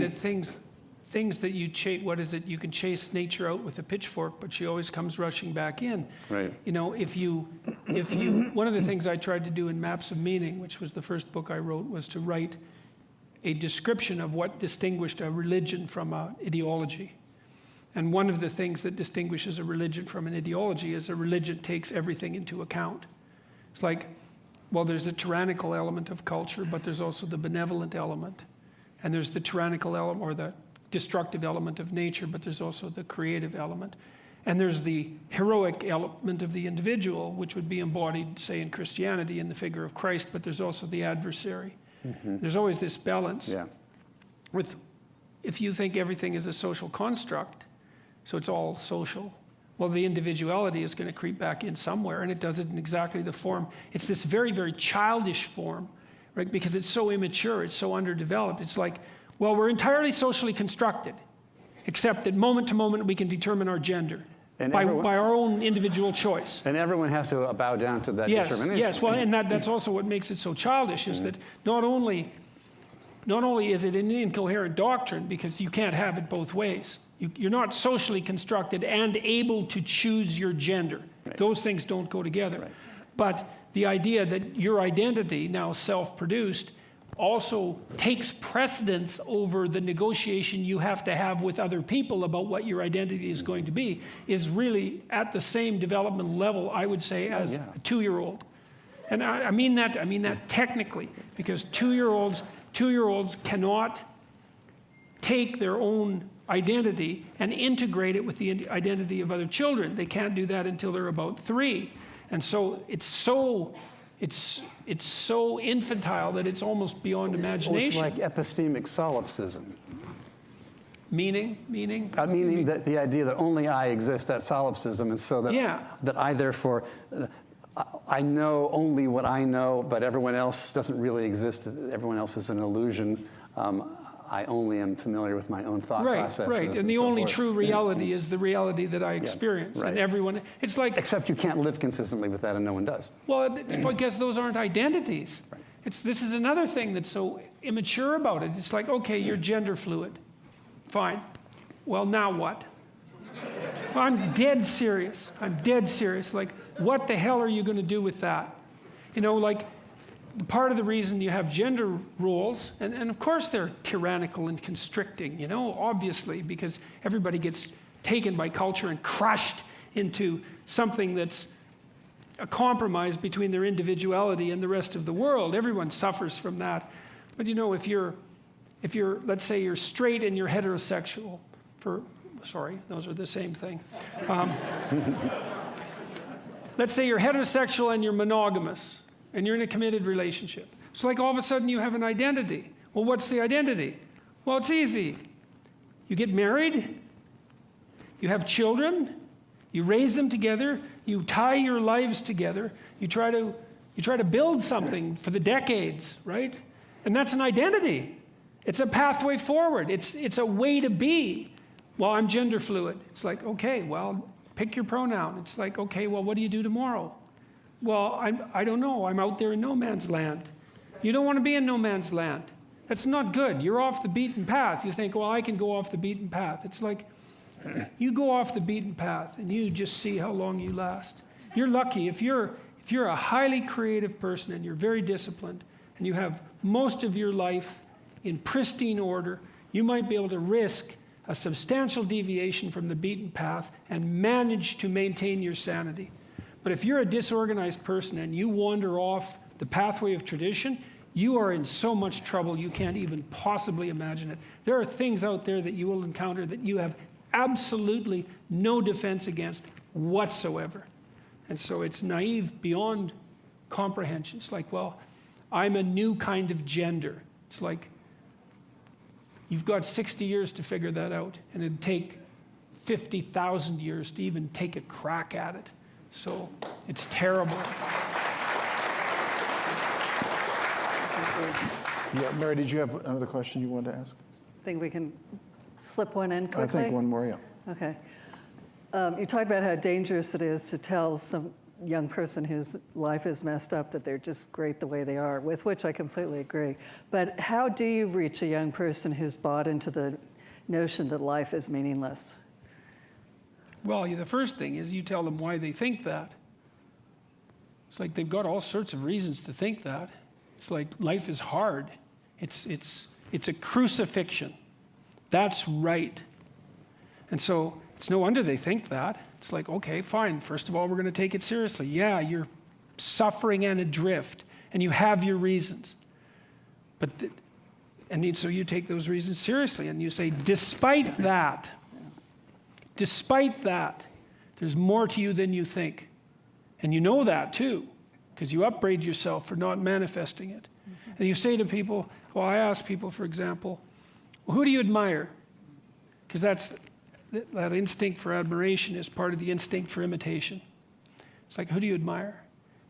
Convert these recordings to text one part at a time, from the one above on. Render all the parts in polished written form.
that things that you chase, what is it? You can chase nature out with a pitchfork, but she always comes rushing back in. Right. You know, if you, one of the things I tried to do in Maps of Meaning, which was the first book I wrote, was to write a description of what distinguished a religion from an ideology. And one of the things that distinguishes a religion from an ideology is a religion takes everything into account. It's like, well, there's a tyrannical element of culture, but there's also the benevolent element. And there's the tyrannical element, or the destructive element of nature, but there's also the creative element. And there's the heroic element of the individual, which would be embodied, say, in Christianity in the figure of Christ, but there's also the adversary. Mm-hmm. There's always this balance. Yeah. If you think everything is a social construct, so it's all social, well, the individuality is going to creep back in somewhere, and it does it in exactly the form. It's this very, very childish form, right? Because it's so immature, it's so underdeveloped. It's like, well, we're entirely socially constructed, except that moment to moment we can determine our gender by our own individual choice. And everyone has to bow down to that determination. Yes, well, and that's also what makes it so childish, is that not only is it an incoherent doctrine, because you can't have it both ways. You're not socially constructed and able to choose your gender. Right. Those things don't go together. Right. But the idea that your identity, now self-produced, also takes precedence over the negotiation you have to have with other people about what your identity is going to be, is really at the same developmental level, I would say, as a 2-year-old. And I mean that technically, because 2-year-olds cannot take their own identity and integrate it with the identity of other children. They can't do that until they're about 3. And so it's so infantile that it's almost beyond imagination. Well, it's like epistemic solipsism. Meaning? Meaning that the idea that only I exist, that's solipsism, and so that, that I therefore, I know only what I know, but everyone else doesn't really exist. Everyone else is an illusion. I only am familiar with my own thought processes. Right, and the only true reality is the reality that I experience. Right. And everyone, it's like... Except you can't live consistently with that, and no one does. Well, it's because those aren't identities. Right. This is another thing that's so immature about it. It's like, okay, you're gender fluid. Fine. Well, now what? Well, I'm dead serious. Like, what the hell are you going to do with that? You know, like... Part of the reason you have gender roles, and of course they're tyrannical and constricting, you know, obviously, because everybody gets taken by culture and crushed into something that's a compromise between their individuality and the rest of the world. Everyone suffers from that. But you know, if you're, let's say you're straight and you're heterosexual, sorry, those are the same thing. Let's say you're heterosexual and you're monogamous, and you're in a committed relationship. So like all of a sudden you have an identity. Well, what's the identity? Well, it's easy. You get married, you have children, you raise them together, you tie your lives together, you try to build something for the decades, right? And that's an identity. It's a pathway forward. It's a way to be. Well, I'm gender fluid. It's like, okay, well, pick your pronoun. It's like, okay, well, what do you do tomorrow? Well, I don't know. I'm out there in no man's land. You don't want to be in no man's land. That's not good. You're off the beaten path. You think, well, I can go off the beaten path. It's like, you go off the beaten path and you just see how long you last. You're lucky. If you're a highly creative person and you're very disciplined and you have most of your life in pristine order, you might be able to risk a substantial deviation from the beaten path and manage to maintain your sanity. But if you're a disorganized person and you wander off the pathway of tradition, you are in so much trouble you can't even possibly imagine it. There are things out there that you will encounter that you have absolutely no defense against whatsoever. And so it's naive beyond comprehension. It's like, well, I'm a new kind of gender. It's like, you've got 60 years to figure that out, and it'd take 50,000 years to even take a crack at it. So it's terrible. Yeah, Mary, did you have another question you wanted to ask? I think we can slip one in quickly. I think one more, yeah. Okay. You talked about how dangerous it is to tell young person whose life is messed up, that they're just great the way they are, with which I completely agree. But how do you reach a young person who's bought into the notion that life is meaningless? Well, the first thing is you tell them why they think that. It's like they've got all sorts of reasons to think that. It's like life is hard. It's a crucifixion. That's right. And so it's no wonder they think that. It's like, okay, fine. First of all, we're going to take it seriously. Yeah, you're suffering and adrift, and you have your reasons. So you take those reasons seriously, and you say, despite that, there's more to you than you think. And you know that too, because you upbraid yourself for not manifesting it. Mm-hmm. And you say to people, well, I ask people, for example, well, who do you admire? Because that instinct for admiration is part of the instinct for imitation. It's like, who do you admire?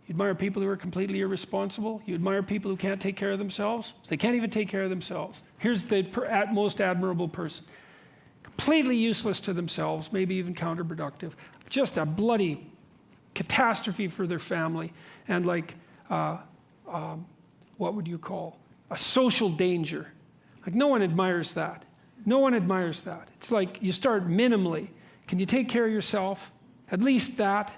You admire people who are completely irresponsible. You admire people who can't take care of themselves. They can't even take care of themselves. Here's the most admirable person. Completely useless to themselves, maybe even counterproductive. Just a bloody catastrophe for their family. And like, what would you call? A social danger. Like, no one admires that. No one admires that. It's like you start minimally. Can you take care of yourself? At least that.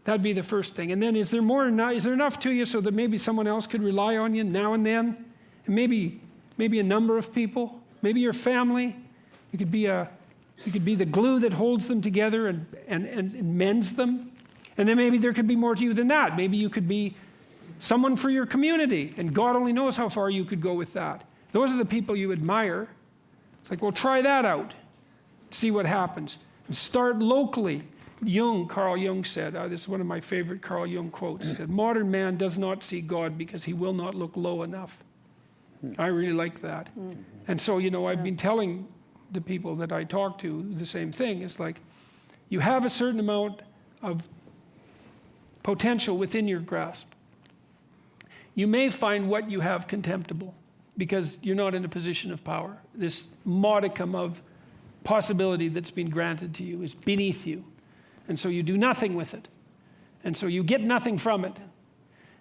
That'd be the first thing. And then is there enough to you so that maybe someone else could rely on you now and then? And maybe a number of people, maybe your family. You could be the glue that holds them together and mends them. And then maybe there could be more to you than that. Maybe you could be someone for your community, and God only knows how far you could go with that. Those are the people you admire. It's like, well, try that out. See what happens. And start locally. Carl Jung said, this is one of my favorite Carl Jung quotes. He said, modern man does not see God because he will not look low enough. I really like that. And so, I've been telling the people that I talk to the same thing. It's like, you have a certain amount of potential within your grasp. You may find what you have contemptible because you're not in a position of power. This modicum of possibility that's been granted to you is beneath you. And so you do nothing with it. And so you get nothing from it.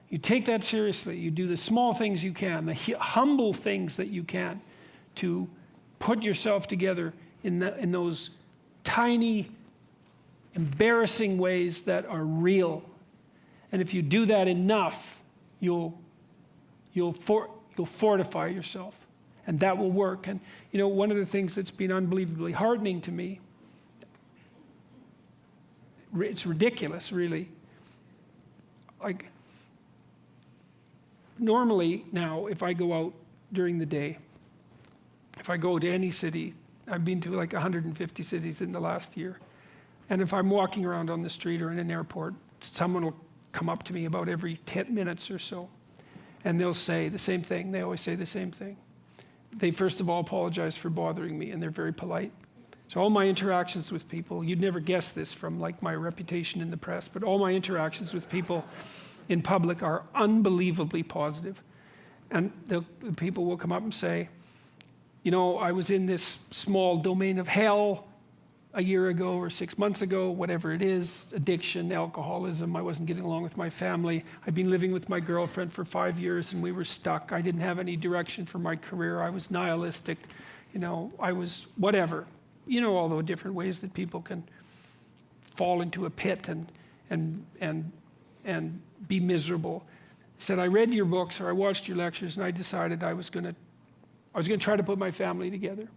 You take that seriously. You do the small things you can, the humble things that you can to put yourself together in those tiny, embarrassing ways that are real. And if you do that enough, you'll fortify yourself, and that will work. And one of the things that's been unbelievably heartening to me, it's ridiculous, really. Like, normally now, if I go out during the day, if I go to any city, I've been to like 150 cities in the last year, and if I'm walking around on the street or in an airport, someone will come up to me about every 10 minutes or so, and they'll say the same thing. They always say the same thing. They first of all apologize for bothering me, and they're very polite. So all my interactions with people, you'd never guess this from like my reputation in the press, but all my interactions with people in public are unbelievably positive. And the people will come up and say, I was in this small domain of hell a year ago or 6 months ago, whatever it is, addiction, alcoholism, I wasn't getting along with my family. I'd been living with my girlfriend for 5 years and we were stuck. I didn't have any direction for my career. I was nihilistic, I was whatever. All the different ways that people can fall into a pit and be miserable. He said, I read your books or I watched your lectures and I decided I was going to try to put my family together.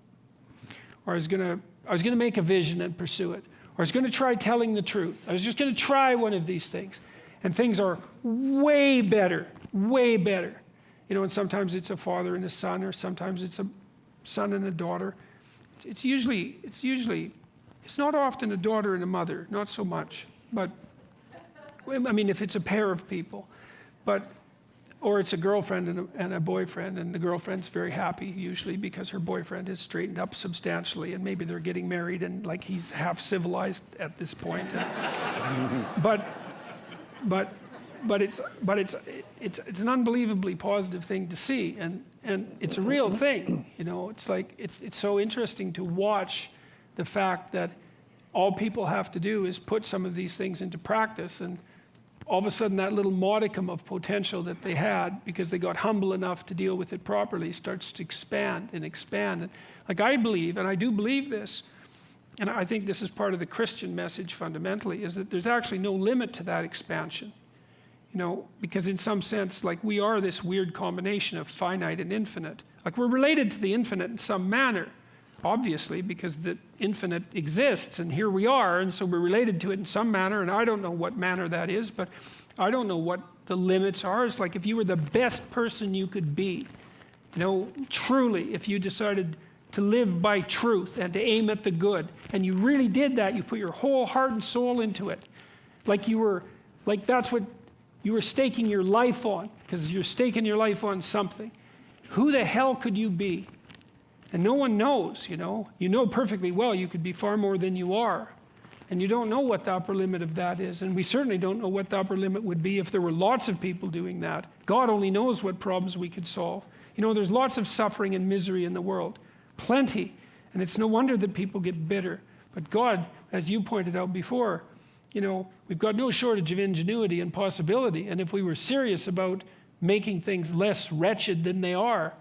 Or I was going to make a vision and pursue it. Or I was going to try telling the truth. I was just going to try one of these things. And things are way better, way better. And sometimes it's a father and a son, or sometimes it's a son and a daughter. It's not often a daughter and a mother, not so much. But, if it's a pair of people. Or it's a girlfriend and a boyfriend, and the girlfriend's very happy usually because her boyfriend has straightened up substantially, and maybe they're getting married and like he's half civilized at this point. But it's an unbelievably positive thing to see, and it's a real thing. It's like it's so interesting to watch the fact that all people have to do is put some of these things into practice, and all of a sudden that little modicum of potential that they had, because they got humble enough to deal with it properly, starts to expand and expand. And like I believe, and I do believe this, and I think this is part of the Christian message fundamentally, is that there's actually no limit to that expansion. You know, because in some sense, like we are this weird combination of finite and infinite. Like we're related to the infinite in some manner, obviously, because the infinite exists, and here we are, and so we're related to it in some manner, and I don't know what manner that is, but I don't know what the limits are. It's like if you were the best person you could be, you know, truly, if you decided to live by truth and to aim at the good, and you really did that, you put your whole heart and soul into it, like you were, like that's what you were staking your life on, because you're staking your life on something. Who the hell could you be? And no one knows, you know. You know perfectly well you could be far more than you are. And you don't know what the upper limit of that is. And we certainly don't know what the upper limit would be if there were lots of people doing that. God only knows what problems we could solve. You know, there's lots of suffering and misery in the world. Plenty. And it's no wonder that people get bitter. But God, as you pointed out before, you know, we've got no shortage of ingenuity and possibility. And if we were serious about making things less wretched than they are,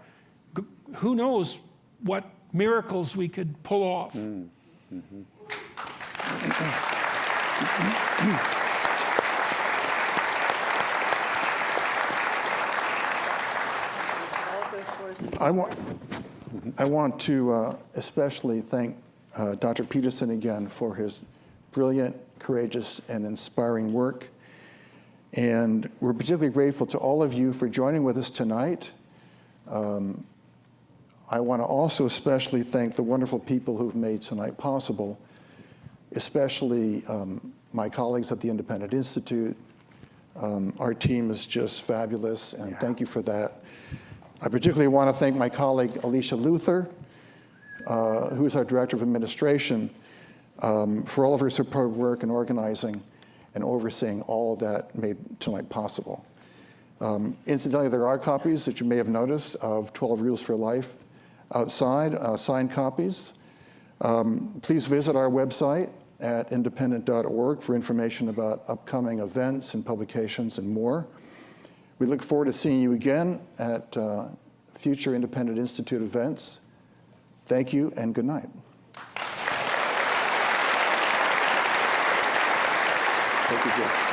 who knows what miracles we could pull off. Mm-hmm. I want to especially thank Dr. Peterson again for his brilliant, courageous, and inspiring work. And we're particularly grateful to all of you for joining with us tonight. I want to also especially thank the wonderful people who've made tonight possible, especially my colleagues at the Independent Institute. Our team is just fabulous, and thank you for that. I particularly want to thank my colleague, Alicia Luther, who is our Director of Administration, for all of her superb work in organizing and overseeing all of that made tonight possible. Incidentally, there are copies that you may have noticed of 12 Rules for Life outside, signed copies. Please visit our website at independent.org for information about upcoming events and publications and more. We look forward to seeing you again at future Independent Institute events. Thank you and good night. Thank you, Jeff.